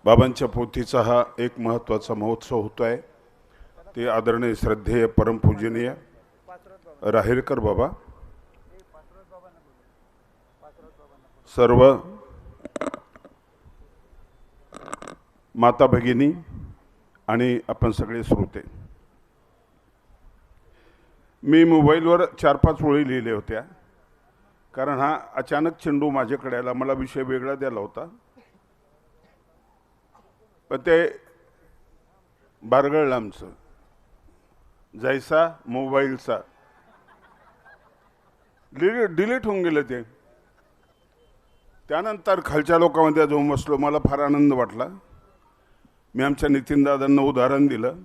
बाबांच्या पोथीचा हा एक महत्त्वाचा महोत्सव होतो आहे। ते आदरणीय श्रद्धेय परमपूजनीय राहिरकर बाबा, सर्व माता भगिनी आणि आपण सगळे श्रोते। मी मोबाईलवर 4-5 ओळी लिहिले होत्या, कारण हा अचानक चेंडू माझ्याकडे आला। मला विषय वेगळा द्यायला होता, पण ते बारगळलं आमचं जैसा मोबाईलचा डिलीट होऊन गेलं ते। त्यानंतर खालच्या लोकांमध्ये जाऊन बसलो, मला फार आनंद वाटला। मी आमच्या नितीनदादांना उदाहरण दिलं,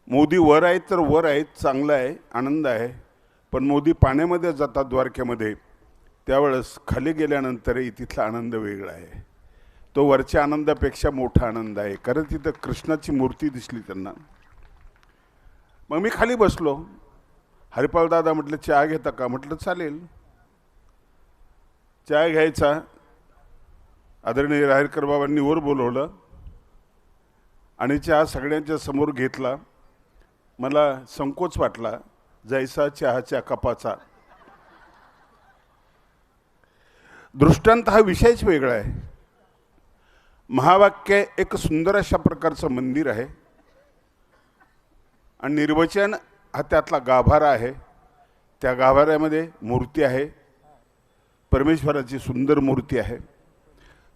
मोदी वर आहेत तर वर आहेत, चांगलं आहे, आनंद आहे, पण मोदी पाण्यामध्ये जातात द्वारकेमध्ये, त्यावेळेस खाली गेल्यानंतरही तिथला आनंद वेगळा आहे। तो वरच्या आनंदापेक्षा मोठा आनंद आहे, कारण तिथं कृष्णाची मूर्ती दिसली त्यांना। मग मी खाली बसलो। हरिपाल दादा म्हटलं चहा घेता का? म्हटलं चालेल। चहा घ्यायचा, आदरणीय राहिरकर बाबांनी वर बोलवलं आणि चहा सगळ्यांच्या समोर घेतला। मला संकोच वाटला, जैसा चहाच्या कपाचा। दृष्टांत हा विषयच वेगळा आहे। महावाक्य एक सुंदर अशा प्रकारचं मंदिर आहे आणि निर्वचन हा त्यातला गाभारा आहे। त्या गाभाऱ्यामध्ये मूर्ती आहे, परमेश्वराची सुंदर मूर्ती आहे।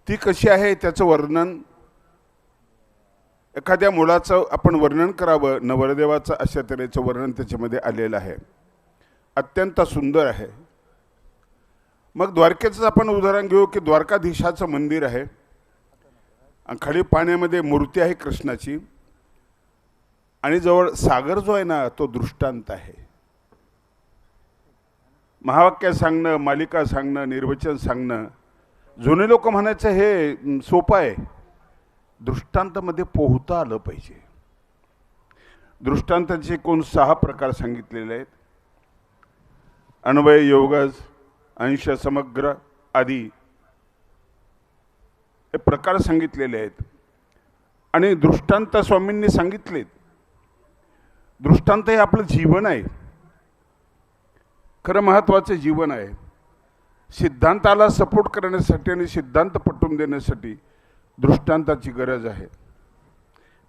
ती कशी आहे त्याचं वर्णन, एखाद्या मुलाचं आपण वर्णन करावं, नवरदेवाचं, अशा तऱ्हेचं वर्णन त्याच्यामध्ये आलेलं आहे। अत्यंत सुंदर आहे। मग द्वारकेचं आपण उदाहरण घेऊ की द्वारकाधीशाचं मंदिर आहे आणि खाली पाण्यामध्ये मूर्ती आहे कृष्णाची, आणि जवळ सागर जो आहे ना, तो दृष्टांत आहे। महावाक्य सांगणं, मालिका सांगणं, निर्वचन सांगणं, जुने लोक म्हणायचं हे सोपं आहे, दृष्टांतामध्ये पोहता आलं पाहिजे। दृष्टांताचे एकूण 6 प्रकार सांगितलेले आहेत। अन्वय, योगज, अंश, समग्र आदी हे प्रकार सांगितलेले आहेत। आणि दृष्टांत स्वामींनी सांगितलेत। दृष्टांत हे आपलं जीवन आहे, खरं महत्त्वाचं जीवन आहे। सिद्धांताला सपोर्ट करण्यासाठी आणि सिद्धांत पटवून देण्यासाठी दृष्टांताची गरज आहे।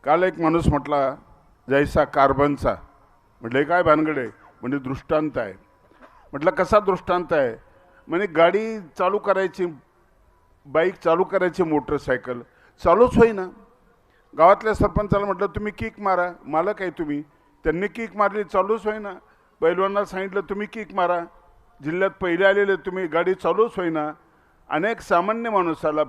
काल एक माणूस म्हटला जैसा कार्बनचा, म्हटलं काय भानगड आहे? म्हणजे दृष्टांत आहे। म्हटलं कसा दृष्टांत आहे? म्हणजे गाडी चालू करायची, बाईक चालू करायची, मोटरसायकल चालूच होईना। गावातल्या सरपंचाला म्हटलं तुम्ही किक मारा, मालक आहे तुम्ही, त्यांनी किक मारली, चालूच होईना। पैलवानाला सांगितलं तुम्ही किक मारा, जिल्ह्यात पहिले आलेले तुम्ही, गाडी चालूच होईना। अनेक सामान्य माणसाला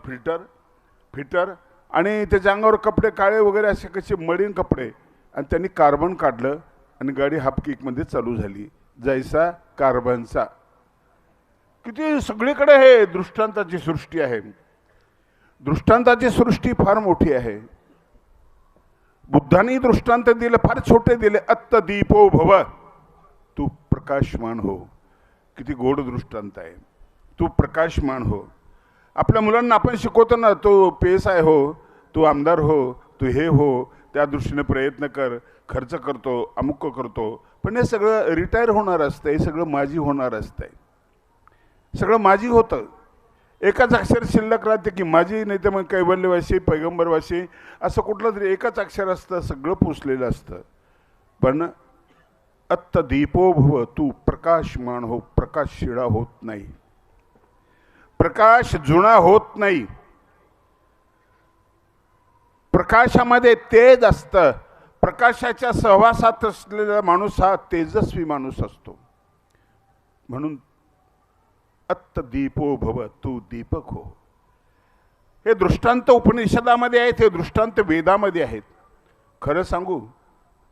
फिटर आणि त्याच्या अंगावर कपडे काळे वगैरे असे कसे मळीन कपडे, आणि त्यांनी कार्बन काढलं आणि गाडी हाफ किकमध्ये चालू झाली। जैसा कार्बनचा। किती सगळीकडे हे दृष्टांताची सृष्टी आहे। दृष्टांताची सृष्टी फार मोठी आहे। बुद्धांनी दृष्टांत दिले, फार छोटे दिले। अत्त दीपो भव, तू प्रकाशमान हो। किती गोड दृष्टांत आहे, तू प्रकाशमान हो। आपल्या मुलांना आपण शिकवतो ना, तो PSI हो, तू आमदार हो, तू हे हो, त्या दृष्टीने प्रयत्न कर, खर्च करतो, अमुक करतो, पण हे सगळं रिटायर होणार असतं, हे सगळं माजी होणार असतंय, सगळं माजी होतं। एकच अक्षर शिल्लक राहते की माझी, नाही तर मग कैवल्यवासी, पैगंबरवासी, असं कुठलं तरी एकच अक्षर असतं, सगळं पुसलेलं असतं। पण अत्त दीपो भव, तू प्रकाशमान हो। प्रकाश शिळा होत नाही, प्रकाश जुना होत नाही, प्रकाशामध्ये तेज असतं। प्रकाशाच्या सहवासात असलेला माणूस हा तेजस्वी माणूस असतो। म्हणून अत्त दीपो भव, तू दीपक हो। हे दृष्टांत उपनिषदामध्ये आहेत, हे दृष्टांत वेदामध्ये आहेत। खरं सांगू,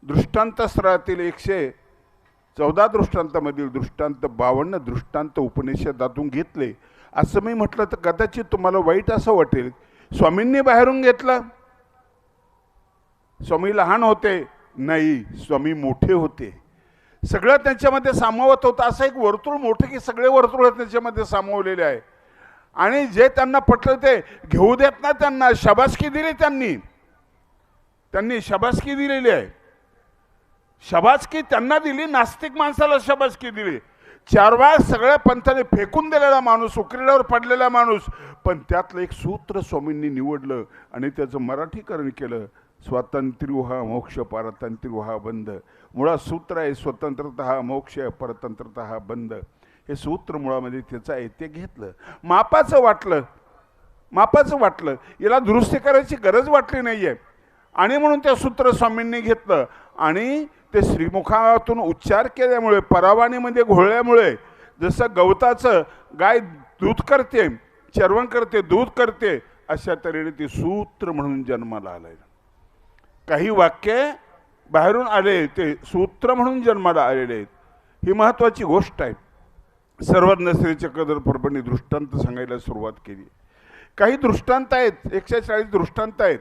दृष्टांतस्त्रातील 114 दृष्टांतामधील दृष्टांत 52 दृष्टांत उपनिषदातून घेतले। असं मी म्हटलं तर कदाचित तुम्हाला वाईट असं वाटेल, स्वामींनी बाहेरून घेतलं, स्वामी लहान होते, नाही, स्वामी मोठे होते, सगळं त्यांच्यामध्ये सामावत होतं। असं एक वर्तुळ मोठं की सगळे वर्तुळ त्याच्यामध्ये सामावलेले आहे। आणि जे त्यांना पटलं ते घेऊ देत ना, त्यांना शाबासकी दिली, त्यांनी शाबासकी दिलेली आहे. शाबासकी त्यांना दिली, नास्तिक माणसाला शाबासकी दिली. 4 वेळा सगळ्या पंथाने फेकून दिलेला माणूस, उकरड्यावर पडलेला माणूस, पण त्यातलं एक सूत्र स्वामींनी निवडलं आणि त्याचं मराठीकरण केलं. स्वातंत्र्य हा मोक्ष, पारतंत्र्य हा बंध. मुळात सूत्र आहे स्वतंत्रता हा मोक्ष, परतंत्रता हा बंध. हे सूत्र मुळामध्ये त्याचं आहे. ते घेतलं, मापाचं वाटलं, याला दुरुस्ती करायची गरज वाटली नाहीये आणि म्हणून ते सूत्र स्वामींनी घेतलं आणि ते श्रीमुखातून उच्चार केल्यामुळे, परावाणीमध्ये घोळल्यामुळे, जसं गवताचं गाय दूध करते, चरवण करते, दूध करते, अशा तऱ्हेने ते सूत्र म्हणून जन्माला आलंय. काही वाक्य बाहेरून आले, ते सूत्र म्हणून जन्माला आलेले आहेत. ही महत्त्वाची गोष्ट आहे. सर्वज्ञ श्री चक्रधर प्रभूंनी दृष्टांत सांगायला सुरुवात केली. काही दृष्टांत आहेत, 140 दृष्टांत आहेत,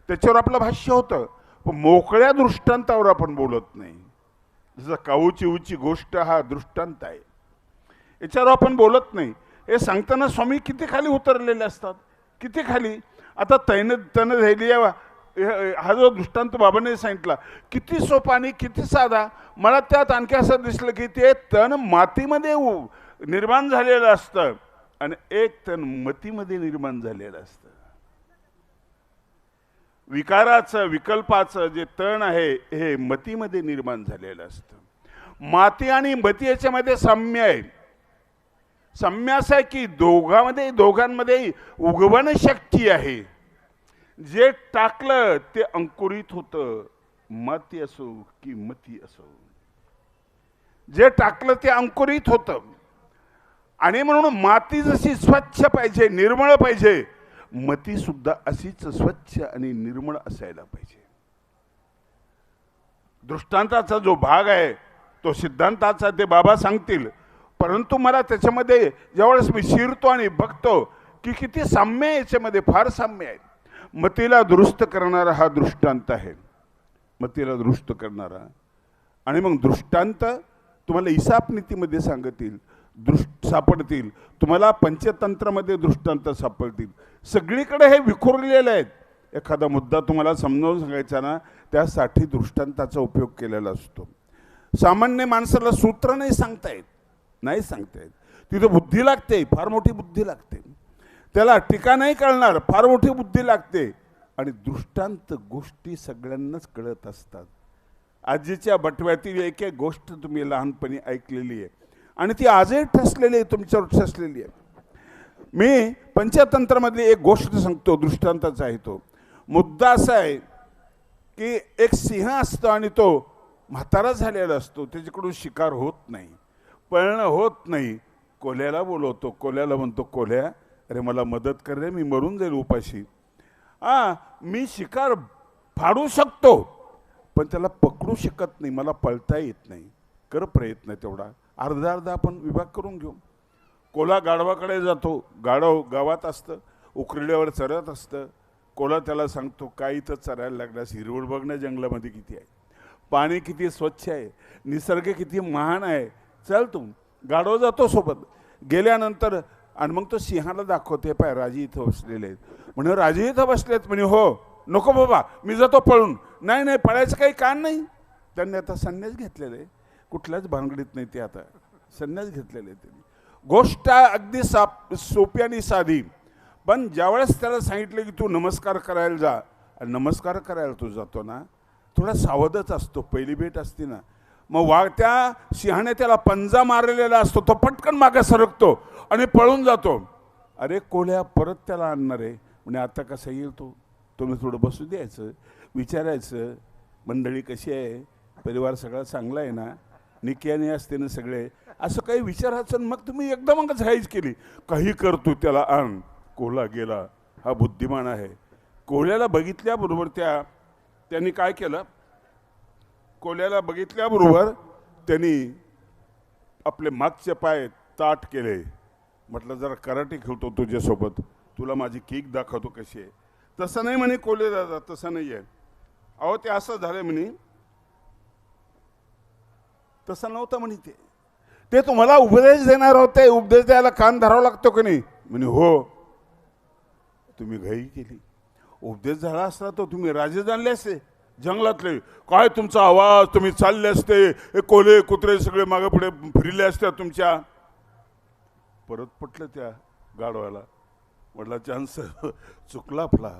त्याच्यावर आपलं भाष्य होतं. पण मोकळ्या दृष्टांतावर आपण बोलत नाही. जसं काऊची गोष्ट हा दृष्टांत आहे, याच्यावर आपण बोलत नाही. हे सांगताना स्वामी किती खाली उतरलेले असतात, किती खाली. आता तन धैर्य हा जो दृष्टांत बाबांनी सांगितला, किती सोपा आणि किती साधा. मला त्यात आणखी असं दिसलं की ते तण मातीमध्ये निर्माण झालेलं असतं आणि एक तण मतीमध्ये निर्माण झालेलं असतं. विकाराचं, विकल्पाचं जे तण आहे हे मतीमध्ये निर्माण झालेलं असतं. माती आणि मती याच्यामध्ये साम्य आहे. साम्य असं आहे की दोघांमध्ये उगवण शक्ती आहे. जे टाकलं ते अंकुरित होतं, माती असो की मती असो. जे टाकलं ते अंकुरित होतं. आणि म्हणून माती जशी स्वच्छ पाहिजे, निर्मळ पाहिजे, मती सुद्धा अशीच स्वच्छ आणि निर्मळ असायला पाहिजे. दृष्टांताचा जो भाग आहे तो सिद्धांताचा ते बाबा सांगतील, परंतु मला त्याच्यामध्ये ज्यावेळेस मी शिरतो आणि बघतो की किती साम्य आहे, याच्यामध्ये फार साम्य आहे. मतीला दुरुस्त करणारा हा दृष्टांत आहे, मतीला दुरुस्त करणारा. आणि मग दृष्टांत तुम्हाला इसाप नीतीमध्ये सांगतील, सापडतील, तुम्हाला पंचतंत्रामध्ये दृष्टांत सापडतील. सगळीकडे हे विखुरलेले आहेत. एखादा मुद्दा तुम्हाला समजावून सांगायचा ना, त्यासाठी दृष्टांताचा उपयोग केलेला असतो. सामान्य माणसाला सूत्र नाही सांगता येत. तिथं बुद्धी लागते, फार मोठी बुद्धी लागते. त्याला टीका नाही कळणार, फार मोठी बुद्धी लागते. आणि दृष्टांत गोष्टी सगळ्यांनाच कळत असतात. आजीच्या बटव्यातील एक एक गोष्ट तुम्ही लहानपणी ऐकलेली आहे आणि ती आजही ठसलेली आहे, तुमच्यावर ठसलेली आहे. मी पंचतंत्रामधली एक गोष्ट सांगतो, दृष्टांताचा आहे तो. मुद्दा असा आहे की एक सिंह असतो आणि तो म्हातारा झालेला असतो, त्याच्याकडून शिकार होत नाही, पळणं होत नाही. कोल्याला बोलवतो, कोल्याला म्हणतो, कोल्या अरे मला मदत कर रे, मी मरून जाईल उपाशी. मी शिकार फाडू शकतो पण त्याला पकडू शकत नाही, मला पळता येत नाही. कर प्रयत्न तेवढा, अर्धा आपण विभाग करून घेऊ. कोला गाढवाकडे जातो, गाढव गावात असतं, उकरड्यावर चरत असतं. कोला त्याला सांगतो, काय इथं चरायला लागलास, हिरवळ बघ ना जंगलामध्ये किती आहे, पाणी किती स्वच्छ आहे, निसर्ग किती महान आहे, चल तू. गाढव जातो सोबत. गेल्यानंतर आणि मग तो सिंहाला दाखवते, पाय राजे इथं बसलेले आहेत. म्हणे राजे इथं बसलेत, म्हणे हो, नको बाबा मी जातो पळून. नाही पळायचं काही कारण नाही. त्यांनी आता संन्यास घेतलेले आहे, कुठल्याच भानगडीत नाही ते, आता संन्यास घेतलेले त्यांनी. गोष्ट अगदी सोपी आणि साधी. पण ज्यावेळेस त्याला सांगितलं की तू नमस्कार करायला जा, आणि नमस्कार करायला तू जातो ना, थोडा सावधच असतो. पहिली भेट असते ना, मग त्या सिंहाने त्याला पंजा मारलेला असतो, तो पटकन मागे सरकतो आणि पळून जातो. अरे कोल्या परत त्याला आणणार आहे, म्हणजे आता कसा येईल तो, तुम्ही थोडं बसू द्यायचं, विचारायचं मंडळी कशी आहे, परिवार सगळा चांगला आहे ना, निक्याने असते ना सगळे, असं काही विचारायचं. मग तुम्ही एकदमच घाईच केली, काही करतो त्याला आण. कोल्हा गेला, हा बुद्धिमान आहे. कोल्याला बघितल्याबरोबर त्यांनी काय केलं, कोल्याला बघितल्याबरोबर त्यांनी आपले मागचे पाय ताट केले. म्हटलं जरा कराटे खेळतो तुझ्यासोबत, तुला माझी किक दाखवतो कशी आहे. तसं नाही म्हणे कोले दादा, तसं नाही आहे. अहो ते असं झालं म्हणे, तसं नव्हतं म्हणे ते. ते तुम्हाला उपदेश देणार होते, उपदेश द्यायला कान धरावा लागतो की नाही? म्हणे हो. तुम्ही घाई केली. उपदेश झाला असता तर तुम्ही राजे जाणले असते जंगलातले. काय तुमचा आवाज, तुम्ही चालले असते, हे कोले कुत्रे सगळे मागे पुढे फिरले असते तुमच्या. परत पटलं त्या गाढवाला. म्हटला चान्स चुकला आपला.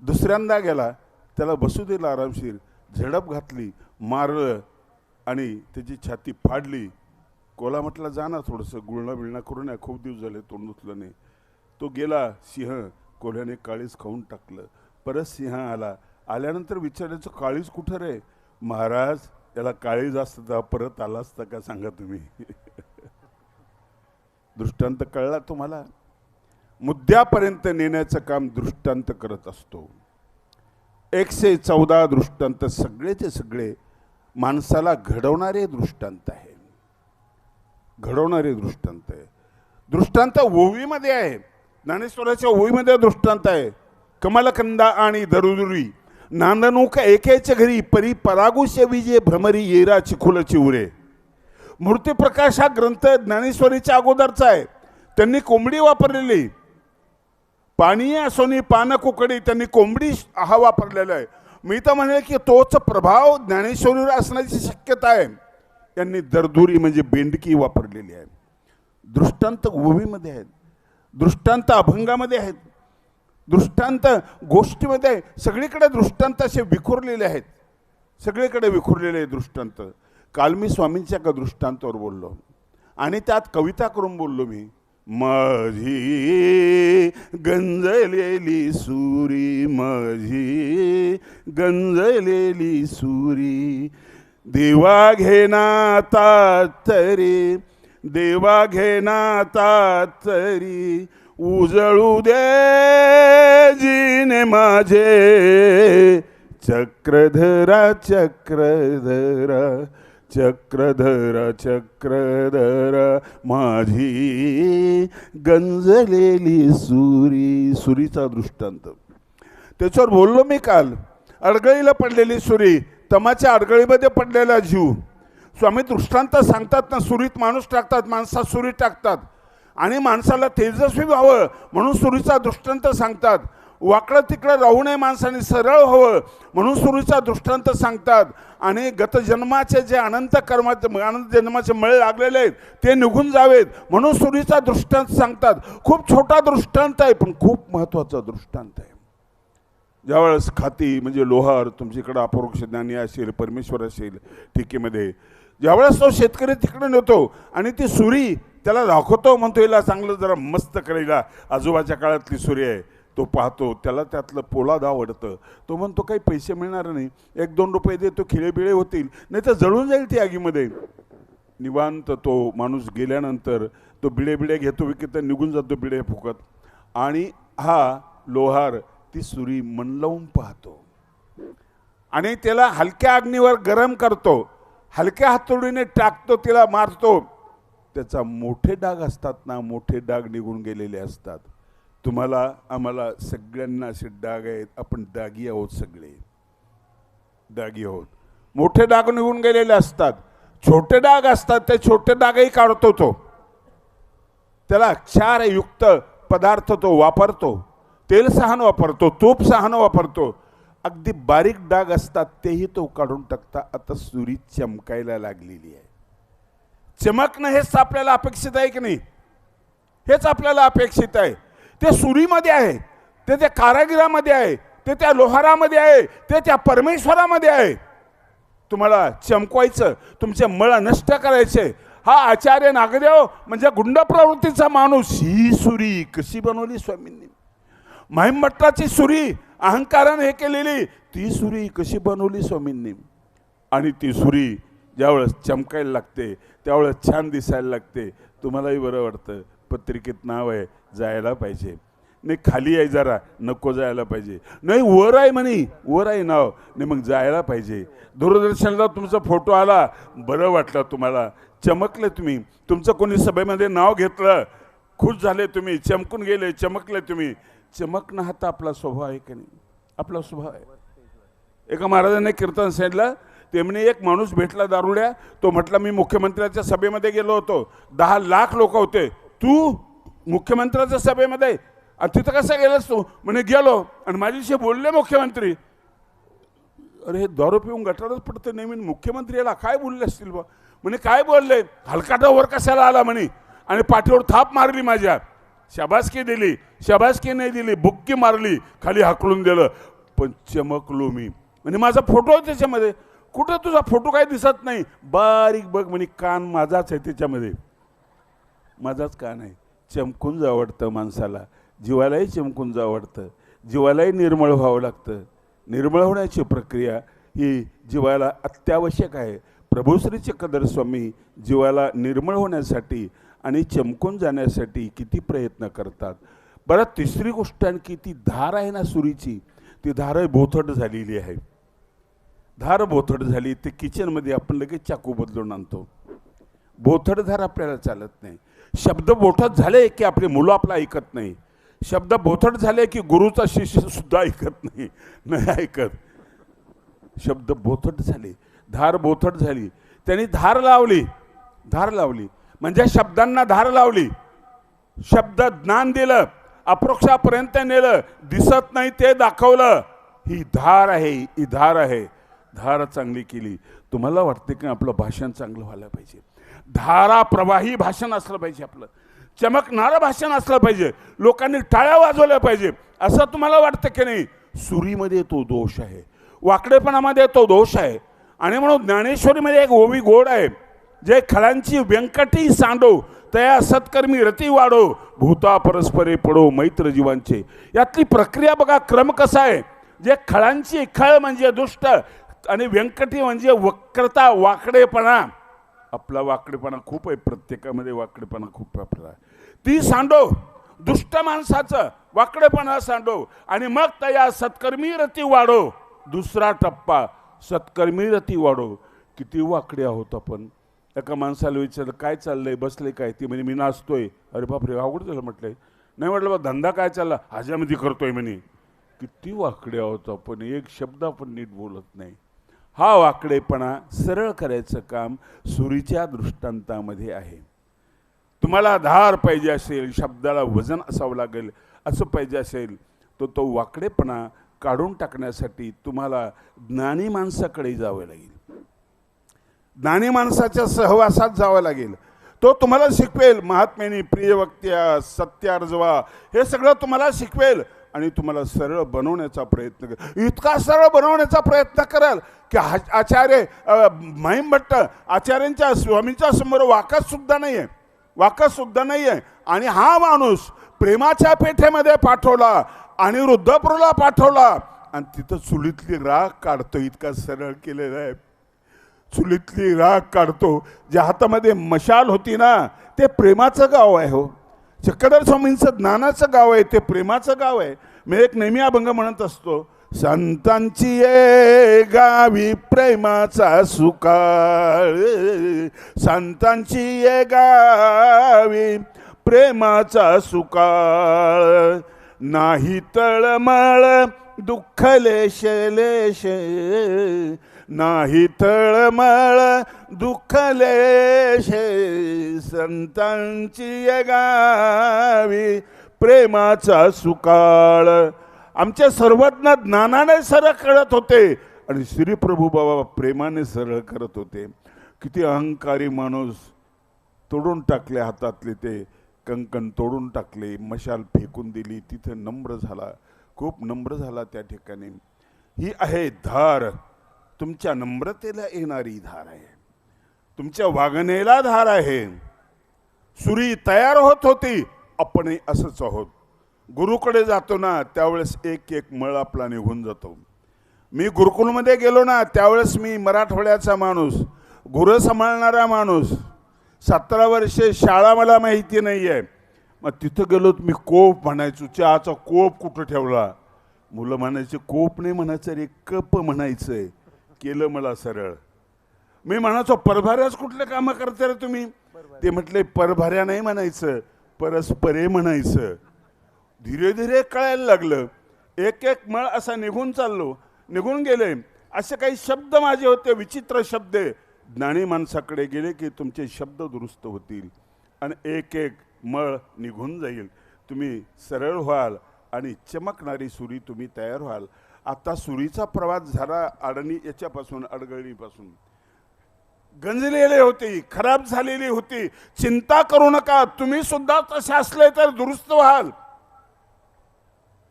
दुसऱ्यांदा गेला, त्याला बसू दिला आरामशीर, झडप घातली, मारलं आणि त्याची छाती फाडली. कोला म्हटला जा ना, थोडंसं गुळणा बिळणा करून या, खूप दिवस झाले तोंड धुतलं नाही. तो गेला. सिंह कोल्ह्याने काळीज खाऊन टाकलं. परत सिंह आला. आल्यानंतर विचारायचं काळीज कुठं रे? महाराज त्याला काळीज असतं परत आला असता का सांगा तुम्ही? दृष्टांत कळला तुम्हाला? मुद्द्यापर्यंत नेण्याचं काम दृष्टांत करत असतो. 114 दृष्टांत सगळेचे सगळे माणसाला घडवणारे दृष्टांत आहे. घडवणारे दृष्टांत आहे. दृष्टांत ओवीमध्ये आहे. ज्ञानेश्वराच्या ओवीमध्ये दृष्टांत आहे. कमलकंदा आणि दरुदुरी नांदणूक एकेच्या घरी परी परागुष्य विजय भ्रमरी येरा चिखुल चिवरे. मूर्तिप्रकाश हा ग्रंथ ज्ञानेश्वरीच्या अगोदरचा आहे. त्यांनी कोंबडी वापरलेली. पाणी असोनी पान कुकडी, त्यांनी कोंबडी हा वापरलेला आहे. मी तर म्हणेल की तोच प्रभाव ज्ञानेश्वरीवर असण्याची शक्यता आहे. त्यांनी दरदुरी म्हणजे बेंडकी वापरलेली आहे. दृष्टांत ओवीमध्ये आहेत, दृष्टांत अभंगामध्ये आहेत, दृष्टांत गोष्टीमध्ये आहे. सगळीकडे दृष्टांत असे विखुरलेले आहेत. सगळीकडे विखुरलेले दृष्टांत. काल मी स्वामींच्या एका दृष्टांतावर बोललो आणि त्यात कविता करून बोललो मी. माझी गंजलेली सुरी, माझी गंजलेली सुरी, देवा घेना तातरी, देवा घेना तातरी, उजळू दे जीने माझे, चक्रधरा चक्रधरा चक्रधरा चक्रधरा, माझी गंजलेली सुरी. सुरीचा दृष्टांत त्याच्यावर बोललो मी काल. अडगळीला पडलेली सुरी, तमाच्या अडगळीमध्ये पडलेला जीव. स्वामी दृष्टांत सांगतात ना, सुरीत माणूस टाकतात, माणसात सुरी टाकतात आणि माणसाला तेजस्वी व्हावं म्हणून सुरीचा दृष्टांत सांगतात. वाकडं तिकडं राहू नये माणसाने, सरळ व्हावं म्हणून सुरीचा दृष्टांत सांगतात. आणि गतजन्माचे जे अनंत कर्माचे अनंत जन्माचे मळ लागलेले आहेत ते निघून जावेत म्हणून सुरीचा दृष्टांत सांगतात. खूप छोटा दृष्टांत आहे पण खूप महत्त्वाचा दृष्टांत आहे. ज्यावेळेस खाती म्हणजे लोहार तुमच्याकडे अपरोक्ष ज्ञानी असेल, परमेश्वर असेल टीकेमध्ये, ज्यावेळेस तो शेतकरी तिकडे नेतो आणि ती सुरी त्याला दाखवतो, म्हणतो हिला चांगलं जरा मस्त करायला, आजोबाच्या काळातली सुरी आहे. तो पाहतो, त्याला त्यातलं पोलाद आवडतं. तो म्हणतो काही पैसे मिळणार नाही, 1-2 रुपये देतो, खिळेबिळे होतील, नाही तर जळून जाईल ती आगीमध्ये. निवांत तो माणूस गेल्यानंतर तो बिडे घेतो विकत, निघून जातो बिडे फुकत. आणि हा लोहार ती सुरी मन लावून पाहतो आणि त्याला हलक्या अग्नीवर गरम करतो, हलक्या हातोडीने टाकतो, तिला मारतो. त्याचा मोठे डाग असतात ना, मोठे डाग निघून गेलेले असतात. तुम्हाला आम्हाला सगळ्यांना असे डाग आहेत. आपण दागी आहोत, सगळे दागी आहोत. मोठे डाग निघून गेलेले असतात, छोटे डाग असतात, ते छोटे डागही काढतो तो. त्याला क्षारयुक्त पदार्थ तो वापरतो, तेल सहान वापरतो, तूप सहान वापरतो. अगदी बारीक डाग असतात तेही तो काढून टाकता. आता सुरी चमकायला लागलेली आहे. चमकणं हेच आपल्याला अपेक्षित आहे की नाही? हेच आपल्याला अपेक्षित आहे. ते सुरीमध्ये आहे, ते त्या कारागिरामध्ये आहे, ते त्या लोहारामध्ये आहे, ते त्या परमेश्वरामध्ये आहे. तुम्हाला चमकवायचं, तुमचे मळ नष्ट करायचे. हा आचार्य नागदेव म्हणजे गुंड प्रवृत्तीचा माणूस. ही सुरी कशी बनवली स्वामींनी? महिमभट्टाची सुरी अहंकाराने हे केलेली, ती सुरी कशी बनवली स्वामींनी? आणि ती सुरी ज्यावेळेस चमकायला लागते त्यावेळेस छान दिसायला लागते. तुम्हालाही बरं वाटतं, पत्रिकेत नाव आहे, जायला पाहिजे. नाही खाली आहे जरा, नको जायला पाहिजे. नाही वर आहे म्हणे, वर आहे नाव, नाही मग जायला पाहिजे. दूरदर्शनला तुमचा फोटो आला, बरं वाटलं, तुम्हाला चमकले, तुम्ही तुमचं कोणी सभेमध्ये नाव घेतलं, खुश झाले तुम्ही, चमकून गेले, चमकले तुम्ही. चमकणं हा तर आपला स्वभाव आहे की नाही? आपला स्वभाव आहे. एका महाराजांनी कीर्तन सांगितलं, ते म्हणे एक माणूस भेटला दारुड्या, तो म्हटला मी मुख्यमंत्र्याच्या सभेमध्ये गेलो होतो, 10 लाख लोक होते, तू मुख्यमंत्र्याच्या सभेमध्ये आणि तिथं कसं गेलास तू? म्हणे गेलो आणि माझ्याशी बोलले मुख्यमंत्री. अरे हे दारू पिऊन गटारच पडतं नेहमी, मुख्यमंत्री याला काय बोलले असतील बा? म्हणे काय बोलले, हलकाटावर कशाला आला म्हणे, आणि पाठीवर थाप मारली माझ्या, शाबासकी दिली, शाबासकी नाही दिली, बुक्की मारली, खाली हाकलून दिलं, पण चमकलो मी. म्हणजे माझा फोटो आहे त्याच्यामध्ये. कुठं तुझा फोटो काय दिसत नाही, बारीक बघ म्हणे, कान माझाच आहे त्याच्यामध्ये, माझाच कान आहे. चमकून जावं वाटतं माणसाला, जीवालाही चमकून जावं वाटतं, जीवालाही निर्मळ व्हावं लागतं. निर्मळ होण्याची प्रक्रिया ही जीवाला अत्यावश्यक आहे. प्रभू श्री चक्रधर स्वामी जीवाला निर्मळ होण्यासाठी आणि चमकून जाण्यासाठी किती प्रयत्न करतात. बरं, तिसरी गोष्ट आणखी, ती धार आहे ना सुरीची, ती धार बोथट झालेली आहे. धार बोथट झाली, ते किचनमध्ये आपण लगेच चाकू बदलून आणतो. बोथट धार आपल्याला चालत नाही. शब्द बोथट झाले की आपली मुलं आपलं ऐकत नाही. शब्द बोथट झाले की गुरुचा शिष्य सुद्धा ऐकत नाही, नाही ऐकत. शब्द बोथट झाले, धार बोथट झाली. त्यांनी धार लावली, धार लावली म्हणजे शब्दांना धार लावली. शब्द ज्ञान दिलं, अप्रोक्षापर्यंत नेलं, दिसत नाही ते दाखवलं. ही धार आहे, ही धार आहे. धार चांगली केली. तुम्हाला वाटते की आपलं भाषण चांगलं व्हायला पाहिजे, धारा प्रवाही भाषण असलं पाहिजे, आपलं चमकणारं भाषण असलं पाहिजे, लोकांनी टाळ्या वाजवल्या पाहिजे, असं तुम्हाला वाटतं की नाही? सुरीमध्ये तो दोष आहे, वाकडेपणामध्ये तो दोष आहे. आणि म्हणून ज्ञानेश्वरीमध्ये एक ओवी गोड आहे, जे खळांची व्यंकटी सांडो, तया सत्कर्मी रती वाढो, भूता परस्परे पडो मैत्र जीवांचे. यातली प्रक्रिया बघा, क्रम कसा आहे. जे खळांची, खळ म्हणजे दुष्ट आणि व्यंकटी म्हणजे वक्रता, वाकडेपणा. आपला वाकडेपणा खूप आहे, प्रत्येकामध्ये वाकडेपणा खूप आपला. ती सांडो, दुष्ट माणसाचं वाकडेपणा सांडो, आणि मग तया सत्कर्मी रती वाढो. दुसरा टप्पा, सत्कर्मी रती वाढो. किती वाकडे आहोत आपण. एका माणसाला विचारलं काय चाललंय, बसले काय? ती म्हणे मी नाचतोय. अरे बापरे, अवघड झालं म्हटलंय. नाही म्हटलं बा धंदा काय चालला, हजामती करतोय म्हणे. किती वाकडे आहोत आपण, एक शब्द आपण नीट बोलत नाही. हा वाकडेपणा सरळ करायचं काम सुरीच्या दृष्टांतामध्ये आहे. तुम्हाला धार पाहिजे असेल, शब्दाला वजन असावं लागेल, असं पाहिजे असेल, तर तो वाकडेपणा काढून टाकण्यासाठी तुम्हाला ज्ञानी माणसाकडे जावं लागेल, ज्ञानी माणसाच्या सहवासात जावं लागेल. तो तुम्हाला शिकवेल. महात्म्यानी प्रिय वक्त्या सत्यार्जवा, हे सगळं तुम्हाला शिकवेल आणि तुम्हाला सरळ बनवण्याचा प्रयत्न करेल. इतका सरळ बनवण्याचा प्रयत्न कराल की आचार्य महिम भट्ट आचार्यांच्या स्वामींच्या समोर वाकच सुद्धा नाही आहे, वाकच सुद्धा नाही आहे. आणि हा माणूस प्रेमाच्या पेठेमध्ये पाठवला आणि रुद्रपूरला पाठवला आणि तिथं चुलीतली राख काढतो. इतका सरळ केलेला आहे. चुलीतली राख काढतो. ज्या हातामध्ये मशाल होती ना, ते प्रेमाचं गाव आहे. हो, चक्रधर स्वामींचं ज्ञानाचं गाव आहे, ते प्रेमाचं गाव आहे. मी एक नेहमी अभंग म्हणत असतो, संतांची ये गावी प्रेमाचा सुकाळ, संतांची ये गावी प्रेमाचा सुकाळ, नाही तळमळ दुःख लेश लेश, नाही तळमळ दुःख लेश, संतांची ये गावी प्रेमाचा सुकाळ. आमचे सर्वज्ञ ज्ञानाने सरळ करत होते आणि श्री प्रभू बाबा प्रेमाने सरळ करत होते. किती अहंकारी माणूस, तोडून टाकले हातातले ते कंकण, तोडून टाकले, मशाल फेकून दिली. तिथे नम्र झाला, खूप नम्र झाला त्या ठिकाणी. ही आहे धार, तुमच्या नम्रतेला येणारी धार आहे, तुमच्या वागणेला धार आहे. सुरी तयार होत होती, आपणही असंच आहोत. गुरुकडे जातो ना, त्यावेळेस एक एक मळ आपला निघून जातो. मी गुरुकुलमध्ये गेलो ना, त्यावेळेस मी मराठवाड्याचा माणूस, गुरं सांभाळणारा माणूस, 17 वर्षे शाळा मला माहिती नाही आहे. मग तिथं गेलो मी कोप म्हणायचो, चहाचा कोप कुठं ठेवला? मुलं म्हणायचे कोप नाही म्हणायचं रे, कप म्हणायचंय. केलं मला सरळ. मी म्हणायचो परभाऱ्याच कुठले कामं करते रे तुम्ही? ते म्हटले परभाऱ्या नाही म्हणायचं, परस्परे म्हणायचं. धीरे धीरे कळायला लागलं. एक एक मळ असा निघून चाललो, निघून गेले. असे काही शब्द माझे होते, विचित्र शब्द. ज्ञानी माणसाकडे गेले की तुमचे शब्द दुरुस्त होतील आणि एक एक मळ निघून जाईल. तुम्ही सरळ व्हाल आणि चमकणारी सुरी तुम्ही तयार व्हाल. आता सुरीचा प्रवास झाला अडणी याच्यापासून, अडगळणीपासून. गंजलेली होती, खराब झालेली होती. चिंता करू नका, तुम्ही सुद्धा तसे असले तर दुरुस्त व्हाल.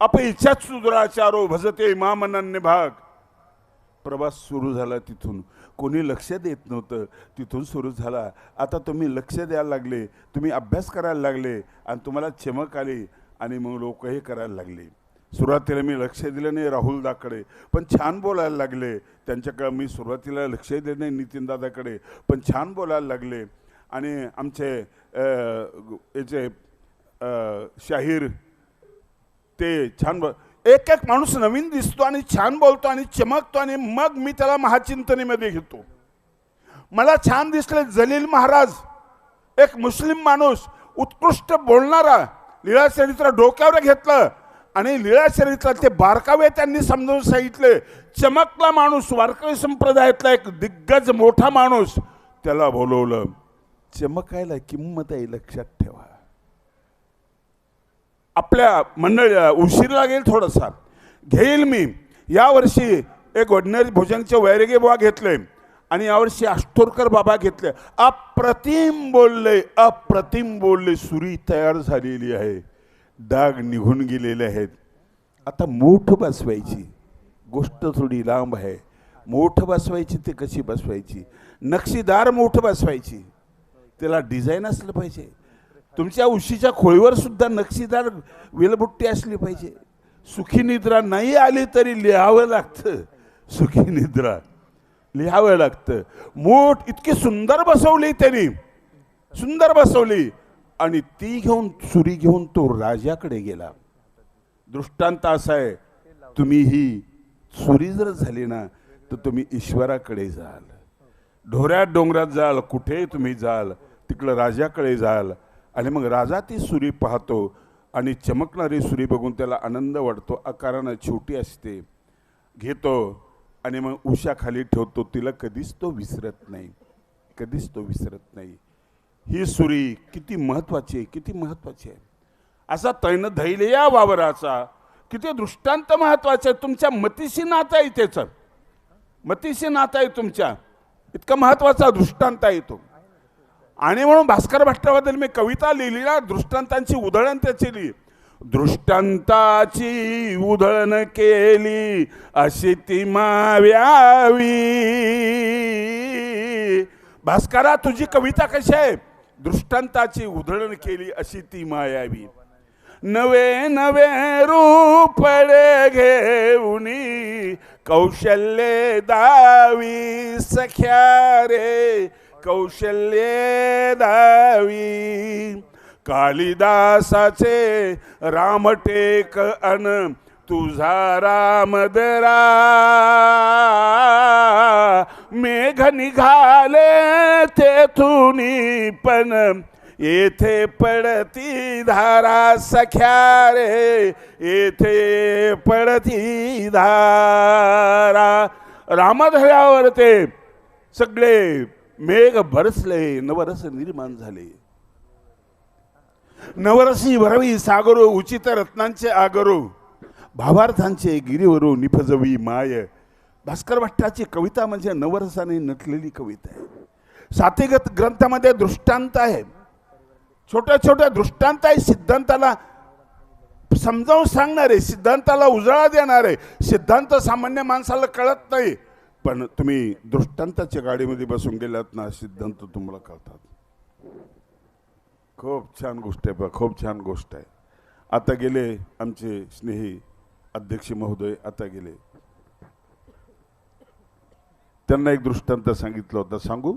अपइच्छाच सुदुराचारो भजते मामनन्य भाग. प्रवास सुरू झाला तिथून. कोणी लक्ष देत नव्हतं, तिथून सुरू झाला. आता तुम्ही लक्ष द्यायला लागले, तुम्ही अभ्यास करायला लागले आणि तुम्हाला चमक आली आणि मग लोक हे करायला लागले. सुरुवातीला मी लक्ष दिलं नाही राहुलदाकडे, पण छान बोलायला लागले. त्यांच्याकडे मी सुरुवातीला लक्ष दिलं नाही नितीनदादाकडे, पण छान बोलायला लागले. आणि आमचे याचे शाहीर ते छान एक एक माणूस नवीन दिसतो आणि छान बोलतो आणि चमकतो आणि मग मी त्याला महाचिंतनेमध्ये घेतो. मला छान दिसले जलील महाराज, एक मुस्लिम माणूस, उत्कृष्ट बोलणारा. लीळा चरित्र डोक्यावर घेतलं आणि लीळा चरित्राचे बारकावे त्यांनी समजावून सांगितले. चमकला माणूस, वारकरी संप्रदायातला एक दिग्गज मोठा माणूस, त्याला बोलवलं. चमकायला किंमत आहे, लक्षात ठेवा. आपल्या मंडळीला उशीर लागेल थोडासा, घेईल मी. यावर्षी एक वडनेर भोजनचे वैरगे बाबा घेतले आणि यावर्षी आष्टोरकर बाबा घेतले. अप्रतिम बोलले, अप्रतिम बोलले. सुरी तयार झालेली आहे, डाग निघून गेलेले आहेत. आता मूठ बसवायची गोष्ट थोडी लांब आहे. मूठ बसवायची ते कशी बसवायची? नक्षीदार मूठ बसवायची, त्याला डिझाईन असलं पाहिजे. तुमच्या उशीच्या खोळीवर सुद्धा नक्षीदार वेलबुट्टी असली पाहिजे. सुखी निद्रा नाही आली तरी लिहावं लागतं, सुखी निद्रा लिहावं लागतं. मूठ इतकी सुंदर बसवली त्यांनी, सुंदर बसवली. आणि ती घेऊन, सुरी घेऊन तो राजाकडे गेला. दृष्टांत असा आहे, तुम्ही ही सुरी जर झाली ना तर तुम्ही ईश्वराकडे जाल. ढोऱ्यात डोंगरात जाल, कुठेही तुम्ही जाल, तिकडं राजाकडे जाल. आणि मग राजा ती सुरी पाहतो आणि चमकणारी सुरी बघून त्याला आनंद वाटतो. आकारानं छोटी असते, घेतो आणि मग उशाखाली ठेवतो. तिला कधीच तो विसरत नाही, कधीच तो विसरत नाही. ही सुरी किती महत्वाची आहे, किती महत्वाची आहे. असा तैन धैर्य या वावराचा किती दृष्टांत महत्वाचा आहे. तुमच्या मतीशी नातं आहे, त्याचं मतीशी नातं आहे तुमच्या, इतका महत्वाचा दृष्टांत आहे तो. आणि म्हणून भास्कर भट्टाबद्दल मी कविता लिहिली ना, दृष्टांतांची उधळण त्याची लिहिली. दृष्टांताची उधळण केली अशी ती माव्यावी. भास्करा तुझी कविता कशी आहे? दृष्टांताची उधळण केली अशी ती मायावी. नवे नवे रूपडे घेऊनी कौशल्ये दावी सख्या रे, कौशल्ये दावी. कालिदासाचे रामटेक अन तुझा रामदरा. मेघ निघाले तेथुनी पण येथे पडती धारा सख्या रे, येथे पडती धारा. रामधऱ्यावर ते सगळे मेघ बरसले, नवरस निर्माण झाले. नवरसी भरवी सागरो, उचित रत्नांचे आगरो, भावार्थांचे गिरीवरो निफजवी माय. भास्कर भट्टाची कविता म्हणजे नवरसाने नटलेली कविता आहे. सातिगत ग्रंथामध्ये दृष्टांत आहे, छोट्या छोट्या दृष्टांत आहे. सिद्धांताला समजावून सांगणारे, सिद्धांताला उजाळा देणारे. सिद्धांत सामान्य माणसाला कळत नाही, पण तुम्ही दृष्टांताच्या गाडीमध्ये बसून गेलात ना, सिद्धांत तुम्हाला कळतात. खूप छान गोष्ट आहे, खूप छान गोष्ट आहे. आता गेले आमचे स्नेही अध्यक्ष महोदय, आता गेले. त्यांना एक दृष्टांत सांगितलं होतं, सांगू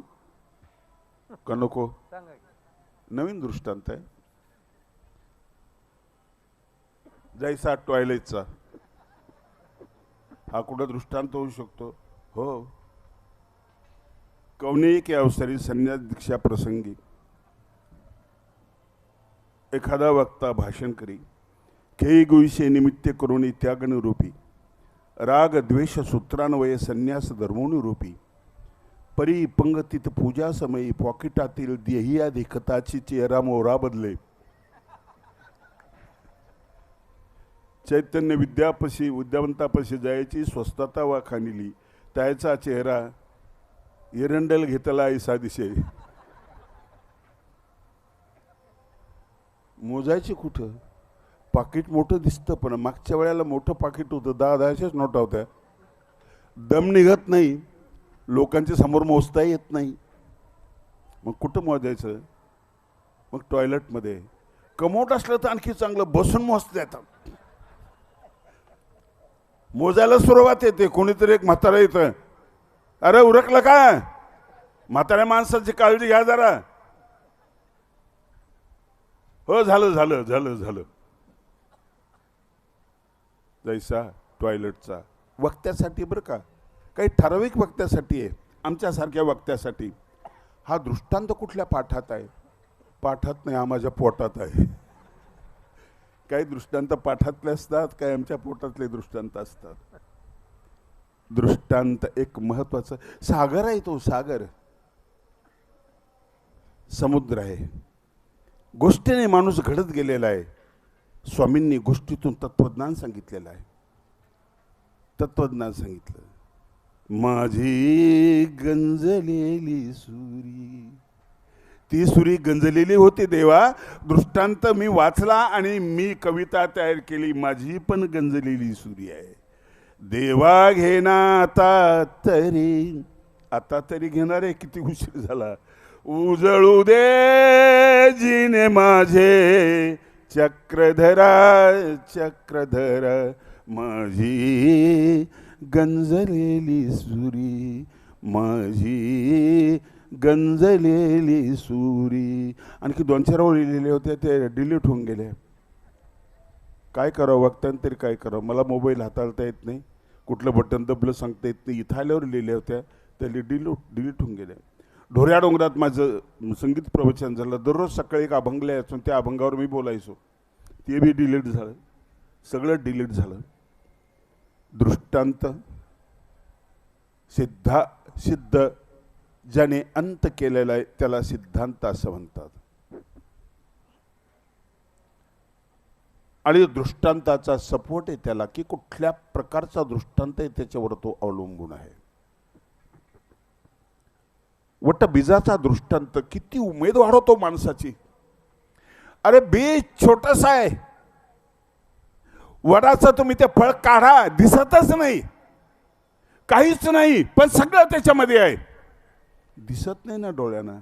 का नको? नवीन दृष्टांत आहे. जैसा टॉयलेटचा. हा कुठं दृष्टांत होऊ शकतो? हो. कौनिक अवसरी संन्यास दीक्षा प्रसंगी एखादा वक्ता भाषण करी, खेळी गुईशे निमित्त करुणी त्यागन रूपी राग द्वेष सूत्रान्वये संन्यास धर्मोनुरूपी परी पंगतीत पूजा समयी पॉकेटातील देहिया देखताची चेहरा मोहरा बदले. चैतन्य विद्यावंतापशी जायची स्वस्तता वाखाणिली त्याचा चेहरा एरंडल घेतला ऐसा दिसे. मोजायची कुठं? पाकिट मोठं दिसतं पण मागच्या वेळेला मोठं पाकिट होतं 10-10च्याच नोटा होत्या. दम निघत नाही, लोकांच्या समोर मोजता येत नाही. मग कुठं मोजायचं? मग टॉयलेटमध्ये. कमोट असलं तर आणखी चांगलं, बसून मोजता येतात. मोजायला सुरुवात येते. कोणीतरी एक म्हातारा येतं, अरे उरकलं का? म्हाताऱ्या माणसाची काळजी घ्या जरा. हो झालं झालं झालं झालं. जैसा टॉयलेटचा वक्त्यासाठी बरं का, काही ठराविक वक्त्यासाठी आहे, आमच्यासारख्या वक्त्यासाठी. हा दृष्टांत कुठल्या पाठात आहे? पाठात नाही, हा माझ्या पोटात आहे. काही दृष्टांत पाठातले असतात, काही आमच्या पोटातले दृष्टांत असतात. दृष्टांत एक महत्वाचं सागर आहे. तो सागर समुद्र आहे. गोष्टीने माणूस घडत गेलेला आहे. स्वामींनी गोष्टीतून तत्वज्ञान सांगितलेलं आहे. तत्वज्ञान सांगितलं. माझी गंजलेली सुरी, ती सुरी गंजलेली होती देवा. दृष्टांत मी वाचला आणि मी कविता तयार केली. माझी पण गंजलेली सुरी आहे देवा. घेना आता तरी, आता तरी घेणार आहे. किती उशीर झाला. उजळू दे जिने माझे चक्रधरा चक्रधरा, माझी गंजलेली सुरी, माझी गंजलेली सुरी. आणखी 2-4 ओळी लिहिलेले होते, ते डिलीट होऊन गेले. काय करावं वक्त्यानं तरी काय करावं? मला मोबाईल हाताळता येत नाही, कुठलं बटन दबलं सांगता येत नाही. इथं आल्यावर लिहिल्या होत्या, त्या डिलीट होऊन गेल्या. ढोऱ्या डोंगरात माझं संगीत प्रवचन झालं. दररोज सकाळी एक अभंग लिहायचो, त्या अभंगावर मी बोलायचो. ते बी डिलीट झालं, सगळं डिलीट झालं. दृष्टांत सिद्ध ज्याने अंत केलेला आहे त्याला सिद्धांत असं म्हणतात. आणि दृष्टांताचा सपोर्ट आहे त्याला, की कुठल्या प्रकारचा दृष्टांत आहे त्याच्यावर तो अवलंबून आहे. वटबीजाचा दृष्टांत किती उमेद वाढवतो माणसाची. अरे बीज छोटस आहे, वडाचं तुम्ही ते फळ काढा, दिसतच नाही, काहीच नाही, पण सगळं त्याच्यामध्ये आहे. दिसत नाही ना डोळ्यांना,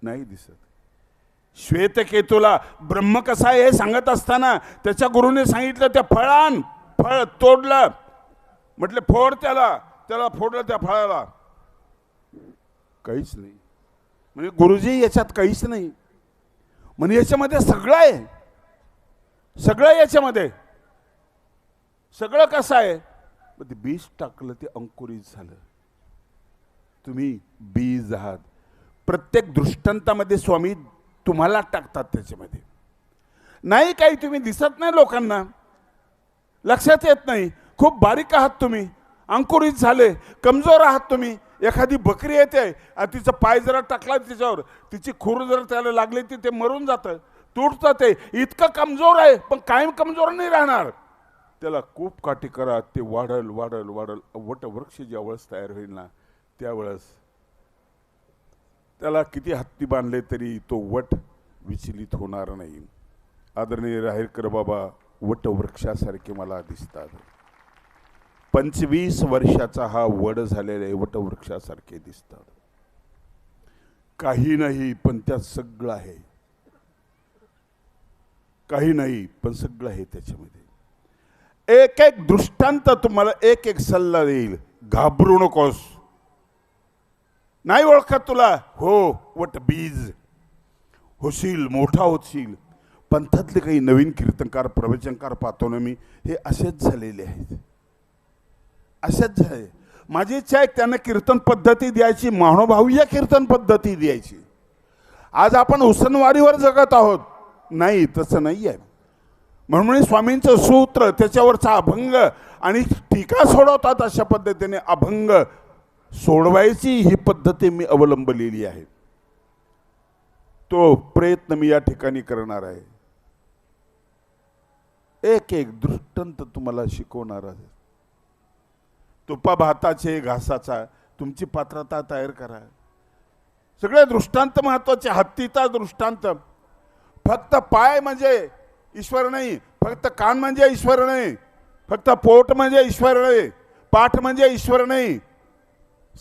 नाही दिसत. श्वेतकेतूला ब्रह्म कसा आहे हे सांगत असताना त्याच्या गुरुने सांगितलं, त्या फळ तोडलं, म्हटलं फोड त्याला फोडलं त्या फळाला, काहीच नाही. म्हणजे गुरुजी याच्यात काहीच नाही, म्हणजे याच्यामध्ये सगळं आहे, सगळं याच्यामध्ये. सगळं कसं आहे? ते बीज टाकलं ते अंकुरित झालं. तुम्ही बीज आहात. प्रत्येक दृष्टांतामध्ये स्वामी तुम्हाला टाकतात त्याच्यामध्ये. नाही काही तुम्ही दिसत नाही, लोकांना लक्षात येत नाही. खूप बारीक आहात तुम्ही, अंकुरित झाले, कमजोर आहात तुम्ही. एखादी बकरी येते आणि तिचा पाय जरा टाकला तिच्यावर, तिची खूर जर त्याला लागली ती ते मरून जातं, तुटतं. ते इतकं कमजोर आहे, पण कायम कमजोर नाही राहणार. त्याला खूप काठी करा, ते वाढल वाढल वाढल. वटवृक्ष ज्या वेळेस तयार होईल ना, त्यावेळेस त्याला किती हत्ती बांधले तरी तो वट विचलित होणार नाही. आदरणीय राहेरकर बाबा वटवृक्षासारखे मला दिसतात. 25 वर्षाचा हा वड झालेला वटवृक्षासारखे दिसतात. काही नाही पण त्यात सगळं आहे, काही नाही पण सगळं आहे त्याच्यामध्ये. एक एक दृष्टांत तुम्हाला एक एक सल्ला देईल. घाबरू नकोस. नाही ओळखत तुला, हो वट बीज होशील, मोठा होशील. पंथातले काही नवीन कीर्तनकार प्रवचनकार पाहतो ना मी, हे असेच झालेले आहेत, असेच झाले. माझी इच्छा आहे त्यांना कीर्तन पद्धती द्यायची, महानुभावीय कीर्तन पद्धती द्यायची. आज आपण उसनवारीवर जगत आहोत, नाही तसं नाही आहे. म्हणून स्वामींचं सूत्र, त्याच्यावरचा अभंग आणि टीका सोडवतात अशा पद्धतीने अभंग सोडवायची ही पद्धती मी अवलंबलेली आहे. तो प्रयत्न मी या ठिकाणी करणार आहे. एक एक दृष्टांत तुम्हाला शिकवणार आहे. तुपा भाताचे घासाचा तुमची पात्रता तयार करा. सगळे दृष्टांत महत्वाचे. हत्तीचा दृष्टांत, फक्त पाय म्हणजे ईश्वर नाही, फक्त कान म्हणजे ईश्वर नाही, फक्त पोट म्हणजे ईश्वर नाही, पाठ म्हणजे ईश्वर नाही.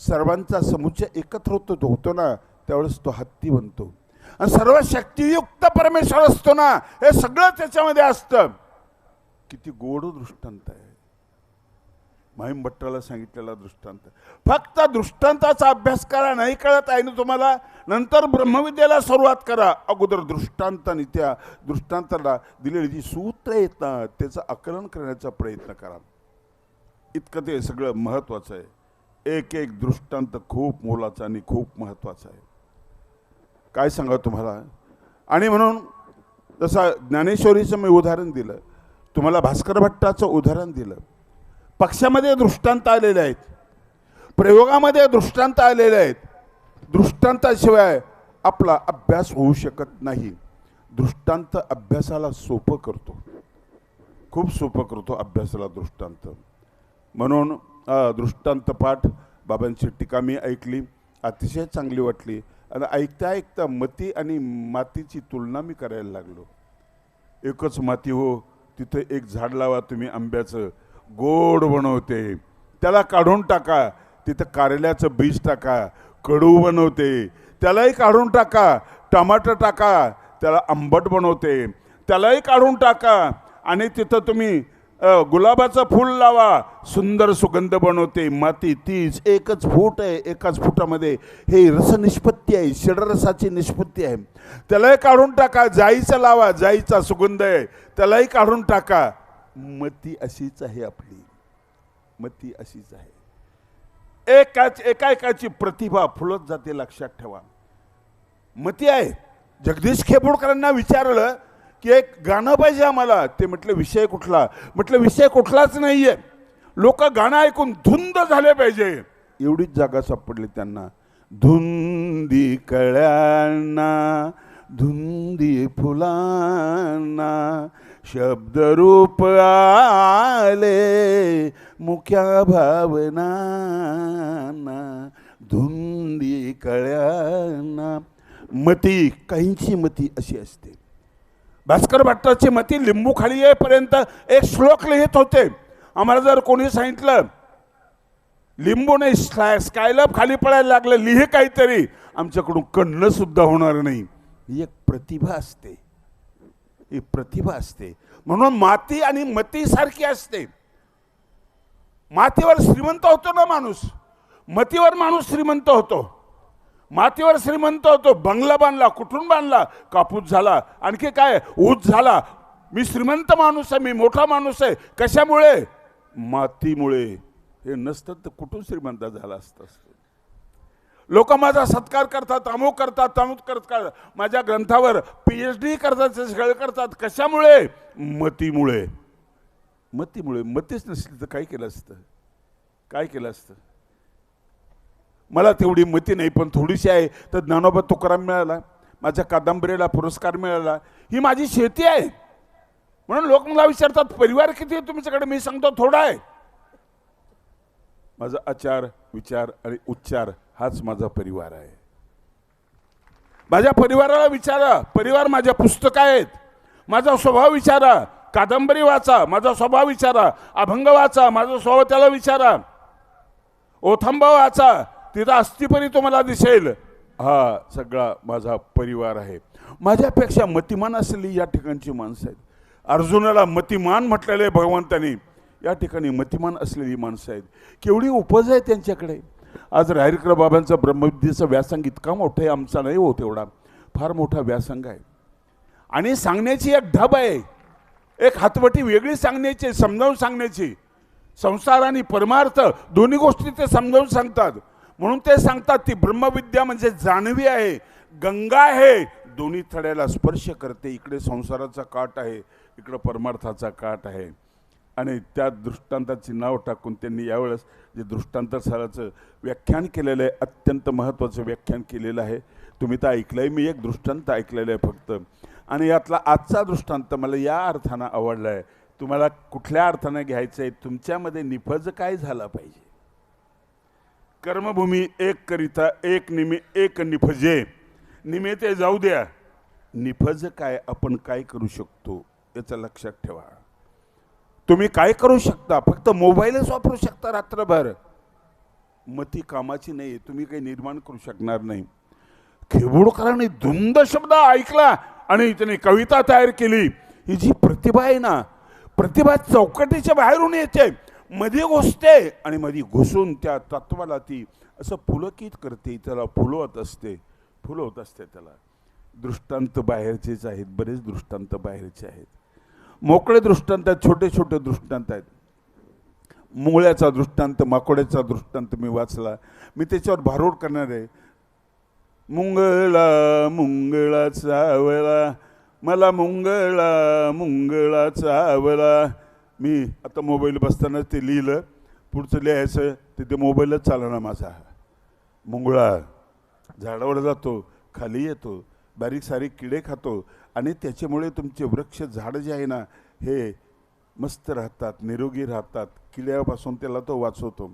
सर्वांचा समुच्चय एकत्र होतो ना, त्यावेळेस तो हत्ती बनतो. आणि सर्व शक्तियुक्त परमेश्वर असतो ना, हे सगळं त्याच्यामध्ये असतं. किती गोड दृष्टांत आहे. माहीम भट्टाला सांगितलेला दृष्टांत. फक्त दृष्टांताचा अभ्यास करा. नाही कळत आहे ना तुम्हाला, नंतर ब्रह्मविद्येला सुरुवात करा. अगोदर दृष्टांताने त्या दृष्टांताला दिलेली जी सूत्र आहेत ना, त्याचं आकलन करण्याचा प्रयत्न करा. इतकं ते सगळं महत्त्वाचं आहे. एक एक दृष्टांत खूप मोलाचा आणि खूप महत्त्वाचा आहे. काय सांगा तुम्हाला. आणि म्हणून जसं ज्ञानेश्वरीचं मी उदाहरण दिलं, तुम्हाला भास्कर भट्टाचं उदाहरण दिलं. पक्षामध्ये दृष्टांत आलेले आहेत, प्रयोगामध्ये दृष्टांत आलेले आहेत. दृष्टांताशिवाय आपला अभ्यास होऊ शकत नाही. दृष्टांत अभ्यासाला सोपं करतो, खूप सोपं करतो अभ्यासाला दृष्टांत. म्हणून दृष्टांत पाठ बाबांची टीका मी ऐकली, अतिशय चांगली वाटली. आणि ऐकता ऐकता मती आणि मातीची तुलना मी करायला लागलो. एकच माती हो, तिथे एक झाड लावा तुम्ही आंब्याचं, गोड बनवते. त्याला काढून टाका, तिथं कारल्याचं बीज टाका, कडू बनवते. त्यालाही काढून टाका, टमाटर टाका, त्याला आंबट बनवते. त्यालाही काढून टाका आणि तिथं तुम्ही गुलाबाचं फूल लावा, सुंदर सुगंध बनवते. माती तीच, एकच फूट आहे, एकाच फुटामध्ये हे रसनिष्पत्ती आहे, षडरसाची निष्पत्ती आहे. त्यालाही काढून टाका. जाईचं लावा, जाईचा सुगंध आहे, त्यालाही काढून टाका. मती अशीच आहे आपली, मती अशीच आहे. एकाएकाची प्रतिभा फुलत जाते, लक्षात ठेवा. मती आहे. जगदीश खेपुडकरांना विचारलं की एक गाणं पाहिजे आम्हाला. ते म्हटलं विषय कुठला. म्हटलं विषय कुठलाच नाहीये, लोक गाणं ऐकून धुंद झाले पाहिजे. एवढीच जागा सापडली त्यांना. धुंदी कळ्यांना, धुंदी फुलांना, शब्दरूप आले मुख्या भावनांना. धुंदी कळ्यांना. मती, काहींची मती अशी असते. भास्कर भट्टाची मती लिंबू खाली येईपर्यंत एक श्लोक लिहित होते. आम्हाला जर कोणी सांगितलं लिंबू नाही स्कायलअप खाली पडायला लागलं, लिहे काहीतरी, आमच्याकडून कणणं सुद्धा होणार नाही. ही एक प्रतिभा असते, ही प्रतिभा असते. म्हणून माती आणि मती सारखी असते. मातीवर श्रीमंत होतो ना माणूस, मतीवर माणूस श्रीमंत होतो. मातीवर श्रीमंत होतो. बंगला बांधला, कुठून बांधला, कापूस झाला, आणखी काय ऊस झाला. मी श्रीमंत माणूस आहे, मी मोठा माणूस आहे. कशामुळे? मातीमुळे. हे नसतं तर कुठून श्रीमंत झाला असतं. लोक माझा सत्कार करतात, अमुक करतात, तमुक करतात, माझ्या ग्रंथावर PhD करतात, सगळं करतात. कशामुळे? मतीमुळे. मतीमुळे. मतीच नसली तर काय केलं असतं, काय केलं असतं. मला तेवढी मती नाही, पण थोडीशी आहे. तर ज्ञानोबा तुकाराम मिळाला, माझ्या कादंबरीला पुरस्कार मिळाला. ही माझी शेती आहे. म्हणून लोक मला विचारतात परिवार किती आहे तुमच्याकडे. मी सांगतो थोडा आहे. माझा आचार, विचार आणि उच्चार हाच माझा परिवार आहे. माझ्या परिवाराला विचारा. परिवार माझ्या पुस्तकं आहेत. माझा स्वभाव विचारा. कादंबरी वाचा, माझा स्वभाव विचारा. अभंग वाचा, माझा स्वभाव त्याला विचारा. ओथंबा वाचा, तिथं अस्थिपरी तुम्हाला दिसेल. हा सगळा माझा परिवार आहे. माझ्यापेक्षा मतिमान असलेली या ठिकाणची माणसं आहेत. अर्जुनाला मतिमान म्हटलेलं आहे भगवंतानी. या ठिकाणी मतिमान असलेली माणसं आहेत. केवढी उपज आहे त्यांच्याकडे. आज रायरकर बाबांचा ब्रह्मविद्येचा व्यासंग इतका मोठा आहे, आमचा नाही होत एवढा. फार मोठा व्यासंग आहे. आणि सांगण्याची एक ढब आहे, एक हातवटी वेगळी सांगण्याची, समजावून सांगण्याची. संसार आणि परमार्थ दोन्ही गोष्टी ते समजावून सांगतात. म्हणून ते सांगतात ती ब्रह्मविद्या म्हणजे जाणवी आहे, गंगा आहे, दोन्ही थड्याला स्पर्श करते. इकडे संसाराचा काट आहे, इकडं परमार्थाचा काठ आहे. आणि त्या दृष्टांताची नाव टाकून त्यांनी यावेळेस जे दृष्टांतसाराचं व्याख्यान केलेलं आहे, अत्यंत महत्त्वाचं व्याख्यान केलेलं आहे. तुम्ही तर ऐकलं आहे, मी एक दृष्टांत ऐकलेलं आहे फक्त. आणि यातला आजचा दृष्टांत मला या अर्थानं आवडला आहे. तुम्हाला कुठल्या अर्थानं घ्यायचं आहे, तुमच्यामध्ये निफज काय झाला पाहिजे. कर्मभूमी एक करिता एक निमे एक निफजे. निमे ते जाऊ द्या, निफज काय, आपण काय करू शकतो याचं लक्षात ठेवा. तुम्ही काय करू शकता, फक्त मोबाईलच वापरू शकता रात्रभर. मती कामाची नाही, तुम्ही काही निर्माण करू शकणार नाही. खेबोडकरांनी धुंद शब्द ऐकला आणि त्याने कविता तयार केली. ही जी प्रतिभा आहे ना, प्रतिभा चौकटीच्या बाहेरून येते, मध्ये घुसते आणि मध्ये घुसून त्या तत्वाला ती असं पुलकित करते, त्याला फुलवत असते त्याला. दृष्टांत बाहेरचेच आहेत, बरेच दृष्टांत बाहेरचे आहेत. मोकळे दृष्टांत आहेत, छोटे छोटे दृष्टांत आहेत. मुंगळ्याचा दृष्टांत, माकोड्याचा दृष्टांत मी वाचला. मी त्याच्यावर भारूड करणार आहे. मुंगळा मुंगळा चावला, मला मुंगळा चावला. मी आता मोबाईल बसताना ते लिहिलं, पुढचं लिहायचं ते मोबाईलच चालणार माझा. मुंगळा झाडावर जातो, खाली येतो, बारीक सारीक किडे खातो आणि त्याच्यामुळे तुमचे वृक्ष झाड जे आहे ना हे मस्त राहतात, निरोगी राहतात. किड्यापासून त्याला तो वाचवतो.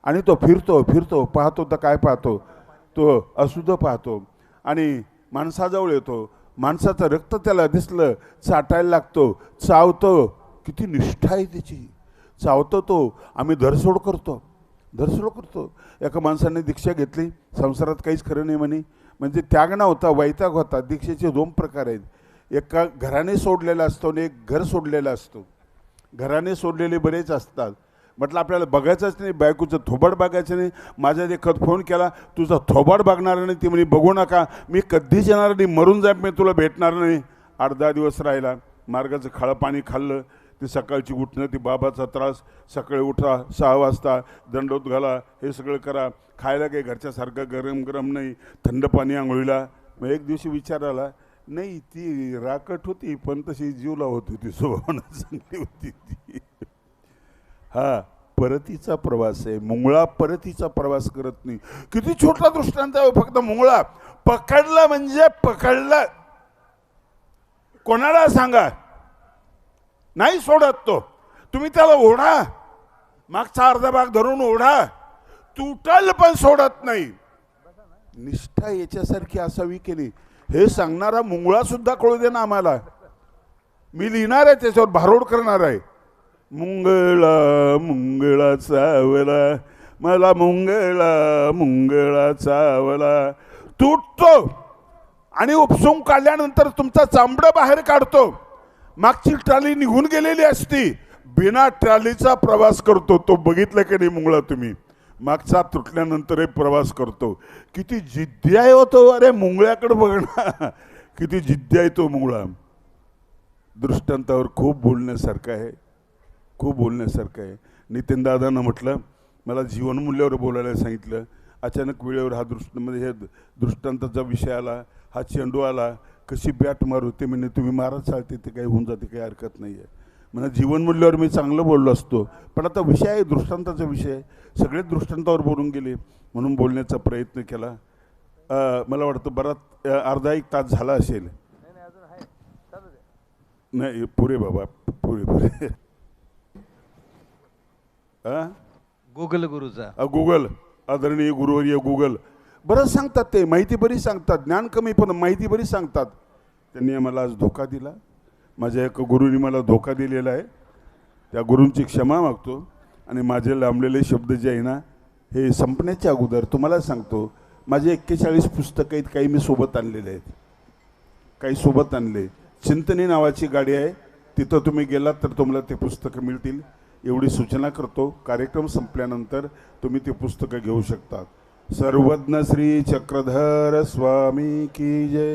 आणि तो फिरतो पाहतो तर काय पाहतो, तो अशुद्ध पाहतो आणि माणसाजवळ येतो. माणसाचं रक्त त्याला दिसलं, चाटायला लागतो, चावतो. किती निष्ठा आहे त्याची, चावतो तो. आम्ही धरसोड करतो. एका माणसाने दीक्षा घेतली, संसारात काहीच खरं नाही म्हणे, म्हणजे त्याग नव्हता, वैताग होता. दीक्षेचे 2 प्रकार आहेत. एका घराने सोडलेला असतो आणि एक घर सोडलेला असतो. घराने सोडलेले बरेच असतात. म्हटलं आपल्याला बघायचंच नाही, बायकोचं थोबाड बघायचं नाही. माझ्या देखत फोन केला, तुझा थोबाड बघणार नाही. ती म्हणे बघू नका, मी कधीच येणार नाही, मरून जाईन, मी तुला भेटणार नाही. 8-10 दिवस राहिला. मार्गाचं खाळं पाणी खाल्लं. ती सकाळची उठणं, ती बाबाचा त्रास, सकाळी उठा 6 वाजता, दंडोत घाला, हे सगळं करा. खायला काही घरच्यासारखं गरम नाही, थंड पाणी आंघोळीला. मग एक दिवशी विचार आला, नाही ती राकट होती पण तशी जीवला होत होती, स्वभावानं चांगली होती ती. हा परतीचा प्रवास आहे. मुंगळा परतीचा प्रवास करत नाही. किती छोटा दृष्टांत आहे फक्त. मुंगळा पकडला म्हणजे पकडला, कोणाला सांगा, नाही सोडत तो. तुम्ही त्याला ओढा, मागचा अर्धा भाग धरून ओढा, तुटल पण सोडत नाही. निष्ठा याच्यासारखी असावी की नाही हे सांगणारा मुंगळा सुद्धा कळू दे ना आम्हाला. मी लिहिणार आहे, त्याच्यावर भारूड करणार आहे. मुंगळा चावला, मला मुंगळा चावला. तुटतो आणि उपसून काढल्यानंतर तुमचा चांबडं बाहेर काढतो. मागची ट्रॉली निघून गेलेली असती, बिना ट्रॉलीचा प्रवास करतो. तो बघितलं की नाही मुंगळा तुम्ही, मागचा तुटल्यानंतर प्रवास करतो. किती जिद्दी आहे होतो. अरे मुंगळ्याकडे बघणं, किती जिद्दी आहे तो मुंगळा. दृष्टांतावर खूप बोलण्यासारखं आहे, खूप बोलण्यासारखं आहे. नितीन दादांना म्हटलं, मला जीवनमूल्यावर बोलायला सांगितलं. अचानक वेळेवर हा हे दृष्टांताचा विषय आला, हा चेंडू आला, कशी बॅट मारू. ते म्हणजे तुम्ही मारा, चालते, ते काही होऊन जाते, काही हरकत नाही आहे. म्हणजे जीवनमूल्यावर मी चांगलं बोललो असतो, पण आता विषय आहे दृष्टांताचा विषय. सगळे दृष्टांतावर बोलून गेले म्हणून बोलण्याचा प्रयत्न केला. मला वाटतं बराच अर्धा 1 तास झाला असेल. नाही पुरे बाबा, पुरे. गुगल गुरुचा, गुगल, आदरणीय गुरुवर्य गुगल बरंच सांगतात. ते माहिती बरी सांगतात, ज्ञान कमी पण माहिती बरी सांगतात. त्यांनी मला आज धोका दिला. माझ्या एका गुरुनी मला धोका दिलेला आहे. त्या गुरूंची क्षमा मागतो. आणि माझे लांबलेले शब्द जे आहे ना, हे संपण्याच्या अगोदर तुम्हाला सांगतो, माझे 41 पुस्तकं आहेत. काही मी सोबत आणलेले आहेत, काही सोबत आणले. चिंतनी नावाची गाडी आहे, तिथं तुम्ही गेलात तर तुम्हाला ते पुस्तकं मिळतील एवढी सूचना करतो. कार्यक्रम संपल्यानंतर तुम्ही ते पुस्तकं घेऊ शकता. सर्वज्ञ श्री चक्रधर स्वामी की जय.